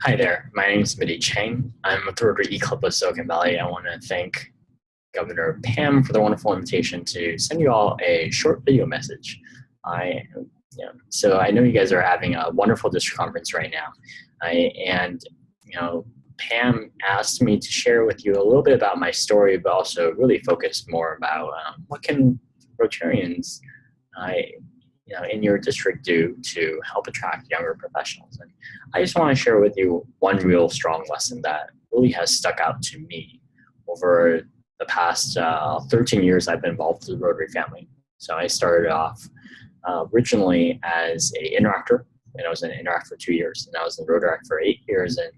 Hi there, my name is Mitty Chang. I'm with the Rotary E-Club of Silicon Valley. I want to thank Governor Pam for the wonderful invitation to send you all a short video message. So I know you guys are having a wonderful district conference right now, and Pam asked me to share with you a little bit about my story, but also really focus more about what can Rotarians in your district do to help attract younger professionals. And I just want to share with you one real strong lesson that really has stuck out to me over the past 13 years I've been involved with the Rotary family. So I started off originally as an interactor, and I was an interact for 2 years, and I was in Rotary for 8 years, and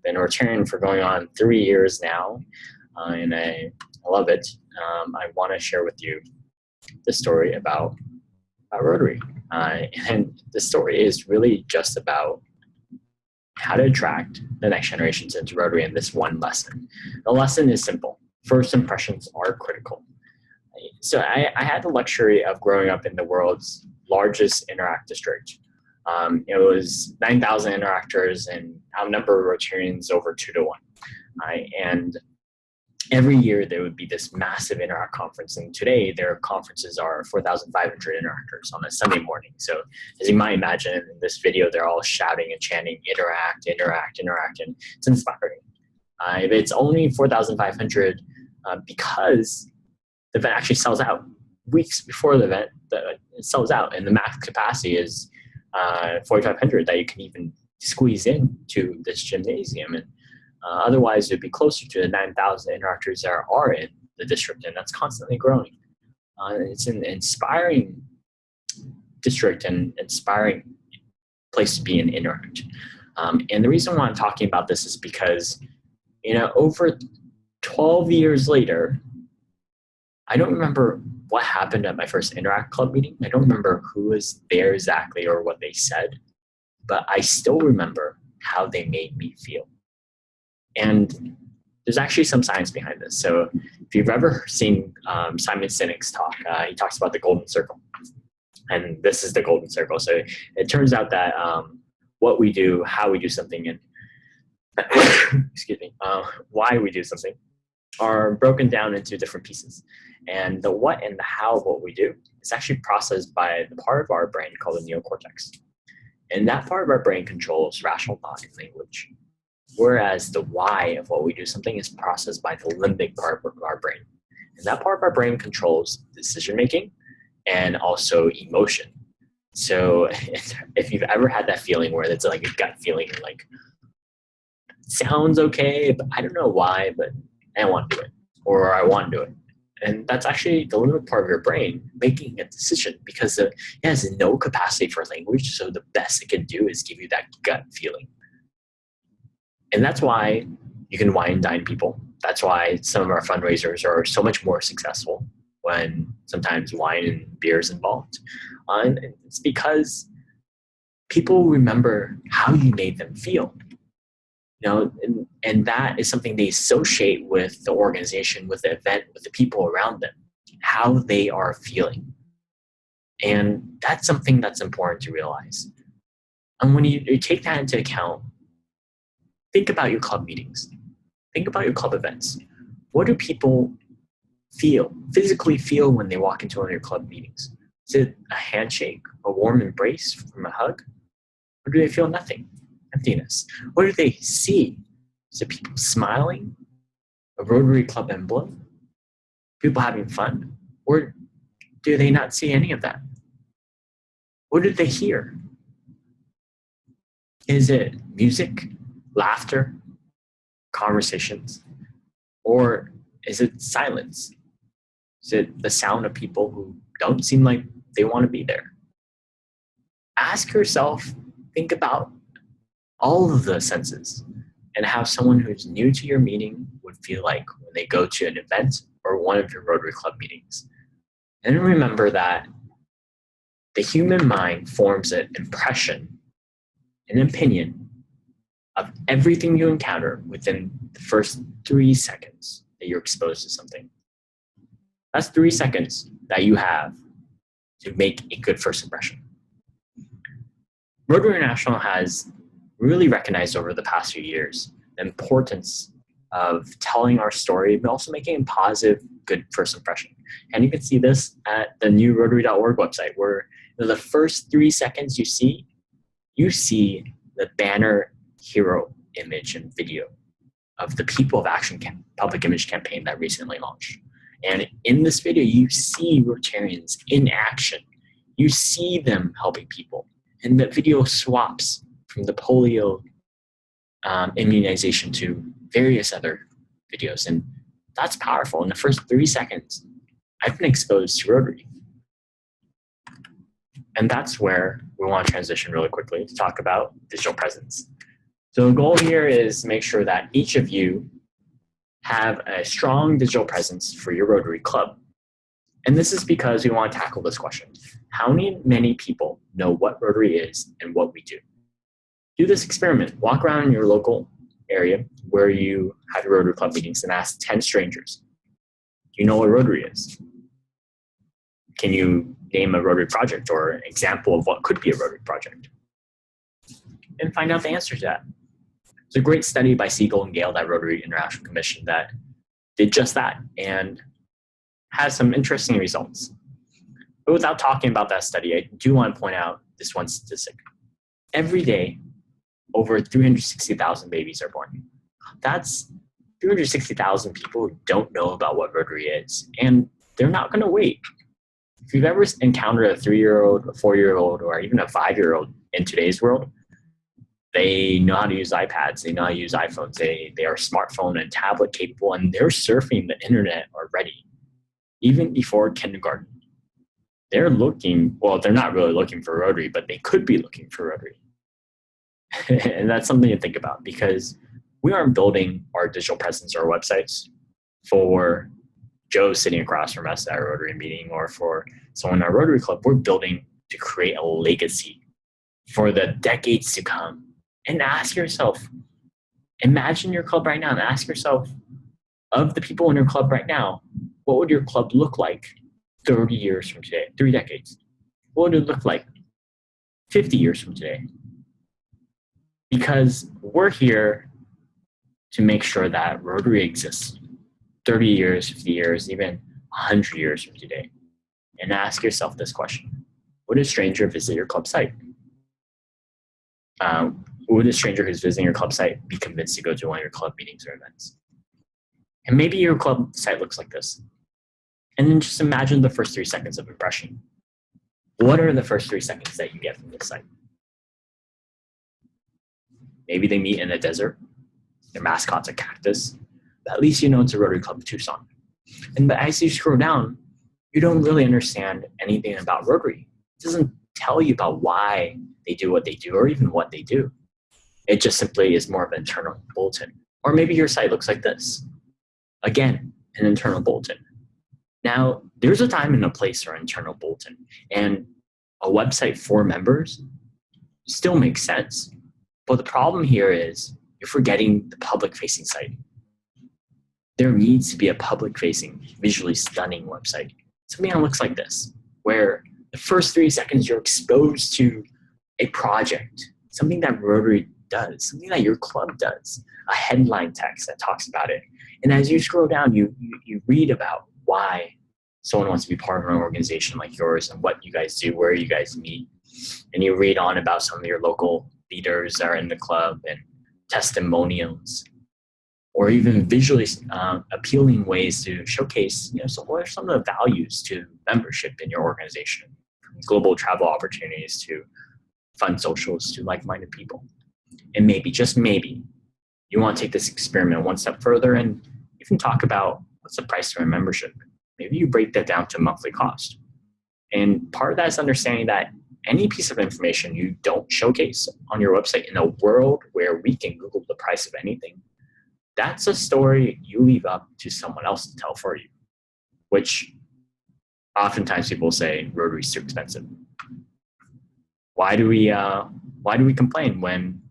been a Rotarian for going on 3 years now, and I love it. I want to share with you the story about Rotary. And the story is really just about how to attract the next generations into Rotary in this one lesson. The lesson is simple. First impressions are critical. So I had the luxury of growing up in the world's largest Interact district. It was 9,000 interactors and outnumber Rotarians over 2 to 1. And every year there would be this massive Interact conference, and today their conferences are 4,500 interactors on a Sunday morning. So as you might imagine, in this video they're all shouting and chanting, interact, interact, interact, and it's inspiring. It's only 4,500 because the event actually sells out. Weeks before the event, it sells out, and the max capacity is 4,500 that you can even squeeze in to this gymnasium. And otherwise, it would be closer to the 9,000 interactors that are in the district, and that's constantly growing. It's an inspiring district and inspiring place to be in Interact. And the reason why I'm talking about this is because, over 12 years later, I don't remember what happened at my first Interact Club meeting. I don't remember who was there exactly or what they said, but I still remember how they made me feel. And there's actually some science behind this. So if you've ever seen Simon Sinek's talk, he talks about the golden circle. And this is the golden circle. So it turns out that what we do, how we do something, and why we do something are broken down into different pieces. And the what and the how of what we do is actually processed by the part of our brain called the neocortex. And that part of our brain controls rational thought and language. Whereas the why of what we do something is processed by the limbic part of our brain. And that part of our brain controls decision making and also emotion. So if you've ever had that feeling where it's like a gut feeling, like, sounds okay, but I don't know why, but I want to do it, or I want to do it. And that's actually the limbic part of your brain making a decision, because it has no capacity for language. So the best it can do is give you that gut feeling. And that's why you can wine and dine people. That's why some of our fundraisers are so much more successful when sometimes wine and beer is involved. And it's because people remember how you made them feel. And that is something they associate with the organization, with the event, with the people around them, how they are feeling. And that's something that's important to realize. And when you take that into account, think about your club meetings. Think about your club events. What do people physically feel when they walk into one of your club meetings? Is it a handshake, a warm embrace from a hug? Or do they feel nothing? Emptiness. What do they see? Is it people smiling? A Rotary Club emblem? People having fun? Or do they not see any of that? What did they hear? Is it music, laughter, conversations? Or is it silence? Is it the sound of people who don't seem like they want to be there? Ask yourself, think about all of the senses and how someone who's new to your meeting would feel like when they go to an event or one of your Rotary Club meetings. And remember that the human mind forms an impression, an opinion of everything you encounter within the first 3 seconds that you're exposed to something. That's 3 seconds that you have to make a good first impression. Rotary International has really recognized over the past few years the importance of telling our story, but also making a positive, good first impression. And you can see this at the new Rotary.org website, where the first 3 seconds you see the banner hero image and video of the People of Action public image campaign that recently launched. And in this video, you see Rotarians in action. You see them helping people. And the video swaps from the polio immunization to various other videos. And that's powerful. In the first 3 seconds, I've been exposed to Rotary. And that's where we want to transition really quickly to talk about digital presence. So the goal here is to make sure that each of you have a strong digital presence for your Rotary club. And this is because we want to tackle this question. How many people know what Rotary is and what we do? Do this experiment. Walk around in your local area where you have your Rotary club meetings and ask 10 strangers, do you know what Rotary is? Can you name a Rotary project or an example of what could be a Rotary project? And find out the answer to that. It's a great study by Siegel and Gale, that Rotary International Commission, that did just that and has some interesting results. But without talking about that study, I do want to point out this one statistic. Every day, over 360,000 babies are born. That's 360,000 people who don't know about what Rotary is, and they're not going to wait. If you've ever encountered a 3-year-old, a 4-year-old, or even a 5-year-old in today's world, they know how to use iPads, they know how to use iPhones, they are smartphone and tablet capable, and they're surfing the internet already, even before kindergarten. They're looking, well, they're not really looking for Rotary, but they could be looking for Rotary. And that's something to think about, because we aren't building our digital presence or websites for Joe sitting across from us at a Rotary meeting or for someone in our Rotary club. We're building to create a legacy for the decades to come. And ask yourself, imagine your club right now and ask yourself, of the people in your club right now, what would your club look like 30 years from today, 3 decades? What would it look like 50 years from today? Because we're here to make sure that Rotary exists 30 years, 50 years, even 100 years from today. And ask yourself this question. Would a stranger visit your club site? Would a stranger who's visiting your club site be convinced to go to one of your club meetings or events? And maybe your club site looks like this. And then just imagine the first 3 seconds of impression. What are the first 3 seconds that you get from this site? Maybe they meet in a desert. Their mascot's a cactus. But at least you know it's a Rotary Club of Tucson. But as you scroll down, you don't really understand anything about Rotary. It doesn't tell you about why they do what they do or even what they do. It just simply is more of an internal bulletin. Or maybe your site looks like this. Again, an internal bulletin. Now, there's a time and a place for an internal bulletin, and a website for members still makes sense. But the problem here is you're forgetting the public-facing site. There needs to be a public-facing, visually stunning website. Something that looks like this, where the first 3 seconds you're exposed to a project, something that Rotary does, something that your club does, a headline text that talks about it. And as you scroll down, you read about why someone wants to be part of an organization like yours and what you guys do, where you guys meet. And you read on about some of your local leaders that are in the club and testimonials, or even visually appealing ways to showcase, so what are some of the values to membership in your organization, from global travel opportunities to fun socials to like-minded people. And maybe, just maybe, you want to take this experiment one step further and even talk about what's the price of a membership. Maybe you break that down to monthly cost. And part of that is understanding that any piece of information you don't showcase on your website in a world where we can Google the price of anything, that's a story you leave up to someone else to tell for you, which oftentimes people say Rotary's too expensive. Why do we complain when,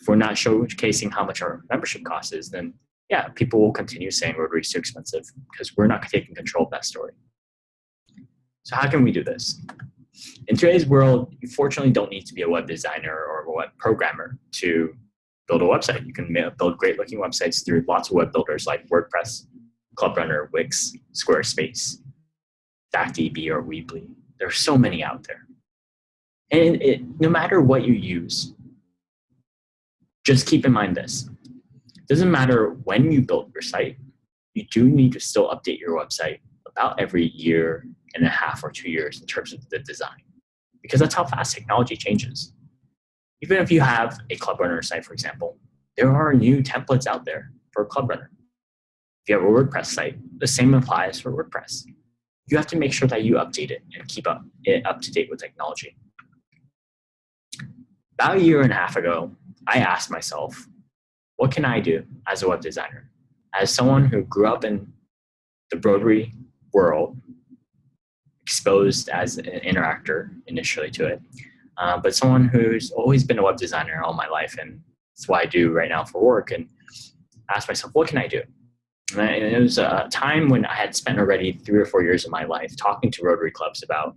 if we're not showcasing how much our membership cost is, then yeah, people will continue saying Rotary's too expensive because we're not taking control of that story. So how can we do this? In today's world, you fortunately don't need to be a web designer or a web programmer to build a website. You can build great looking websites through lots of web builders like WordPress, ClubRunner, Wix, Squarespace, DACDB, or Weebly. There are so many out there. And no matter what you use, just keep in mind this. It doesn't matter when you build your site, you do need to still update your website about every year and a half or 2 years in terms of the design, because that's how fast technology changes. Even if you have a ClubRunner site, for example, there are new templates out there for ClubRunner. If you have a WordPress site, the same applies for WordPress. You have to make sure that you update it and keep it up to date with technology. About a year and a half ago, I asked myself, what can I do as a web designer? As someone who grew up in the Rotary world, exposed as an interactor initially to it, but someone who's always been a web designer all my life, and that's what I do right now for work, and asked myself, what can I do? And it was a time when I had spent already 3 or 4 years of my life talking to Rotary clubs about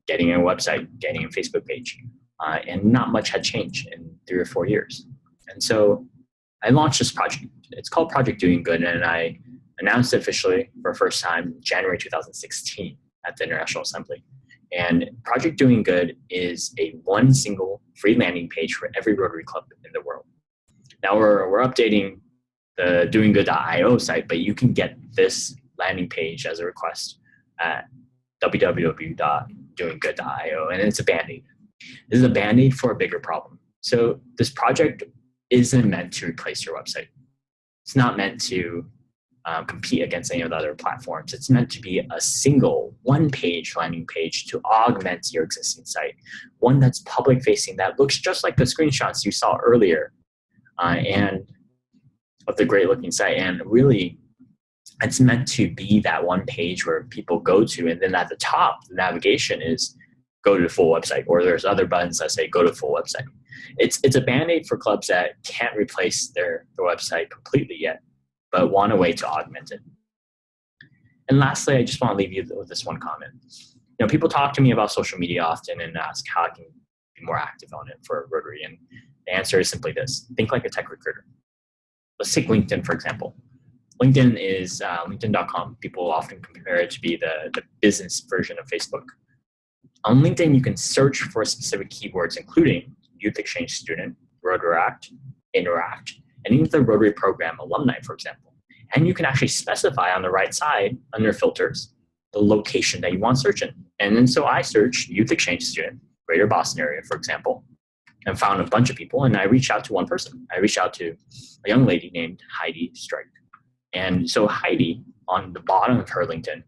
getting a website, getting a Facebook page, and not much had changed in 3 or 4 years. And so I launched this project. It's called Project Doing Good, and I announced it officially for the first time in January 2016 at the International Assembly. And Project Doing Good is a one single free landing page for every Rotary club in the world. Now we're updating the doinggood.io site, but you can get this landing page as a request at www.doinggood.io, and it's a Band-Aid. This is a Band-Aid for a bigger problem. So this project isn't meant to replace your website. It's not meant to compete against any of the other platforms. It's meant to be a single one-page landing page to augment your existing site, one that's public-facing, that looks just like the screenshots you saw earlier, and of the great-looking site. And really, it's meant to be that one page where people go to, and then at the top, the navigation is go to the full website, or there's other buttons that say go to full website. It's a Band-Aid for clubs that can't replace their website completely yet, but want a way to augment it. And lastly, I just want to leave you with this one comment. People talk to me about social media often and ask how I can be more active on it for Rotary, and the answer is simply this: think like a tech recruiter. Let's take LinkedIn, for example. LinkedIn is LinkedIn.com. People often compare it to be the business version of Facebook. On LinkedIn, you can search for specific keywords, including Youth Exchange Student, Rotaract, Interact, and even the Rotary Program alumni, for example. And you can actually specify on the right side, under filters, the location that you want to search in. And then so I searched Youth Exchange Student, Greater Boston area, for example, and found a bunch of people, and I reached out to one person. I reached out to a young lady named Heidi Strike. And so Heidi, on the bottom of her LinkedIn,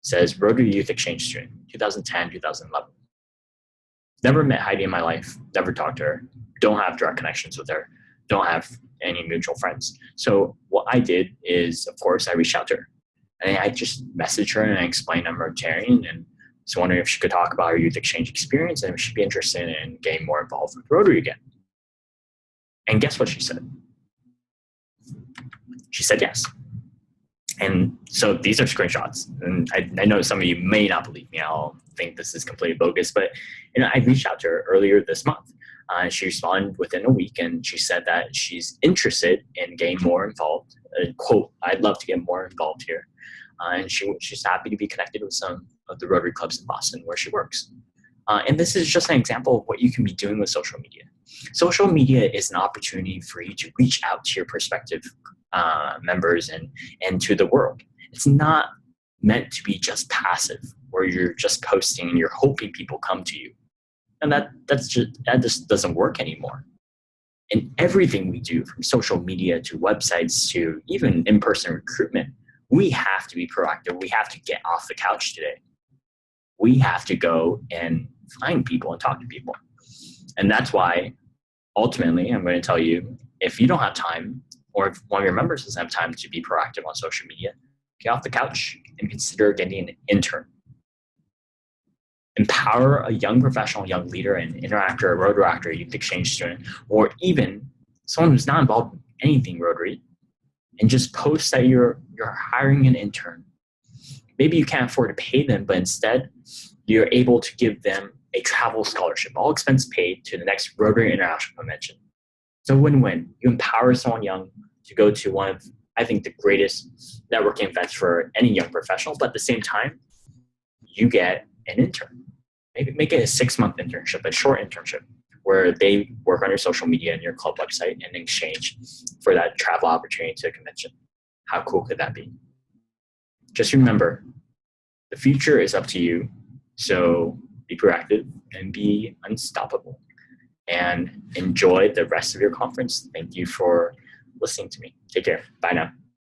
says Rotary Youth Exchange Student, 2010, 2011. Never met Heidi in my life, never talked to her, don't have direct connections with her, don't have any mutual friends. So what I did is, of course, I reached out to her. And I just messaged her and I explained I'm Rotarian and was wondering if she could talk about her youth exchange experience and if she'd be interested in getting more involved with Rotary again. And guess what she said? She said yes. And so these are screenshots. And I know some of you may not believe me. I'll think this is completely bogus. But I reached out to her earlier this month. She responded within a week, and she said that she's interested in getting more involved. Quote, I'd love to get more involved here. And she's happy to be connected with some of the Rotary clubs in Boston where she works. And this is just an example of what you can be doing with social media. Social media is an opportunity for you to reach out to your prospective members and to the world. It's not meant to be just passive, where you're just posting and you're hoping people come to you. And that just doesn't work anymore. In everything we do, from social media to websites to even in-person recruitment, we have to be proactive. We have to get off the couch today. We have to go and find people and talk to people. And that's why, ultimately, I'm going to tell you, if you don't have time, or if one of your members doesn't have time to be proactive on social media, get off the couch and consider getting an intern. Empower a young professional, young leader, an interactor, a Rotaractor, a youth exchange student, or even someone who's not involved in anything Rotary, and just post that you're hiring an intern. Maybe you can't afford to pay them, but instead you're able to give them a travel scholarship, all expense paid, to the next Rotary International Convention. It's a win-win. You empower someone young to go to one of, I think, the greatest networking events for any young professional, but at the same time, you get an intern. Maybe make it a 6-month internship, a short internship, where they work on your social media and your club website in exchange for that travel opportunity to a convention. How cool could that be? Just remember, the future is up to you. So be proactive and be unstoppable. And enjoy the rest of your conference. Thank you for listening to me. Take care. Bye now.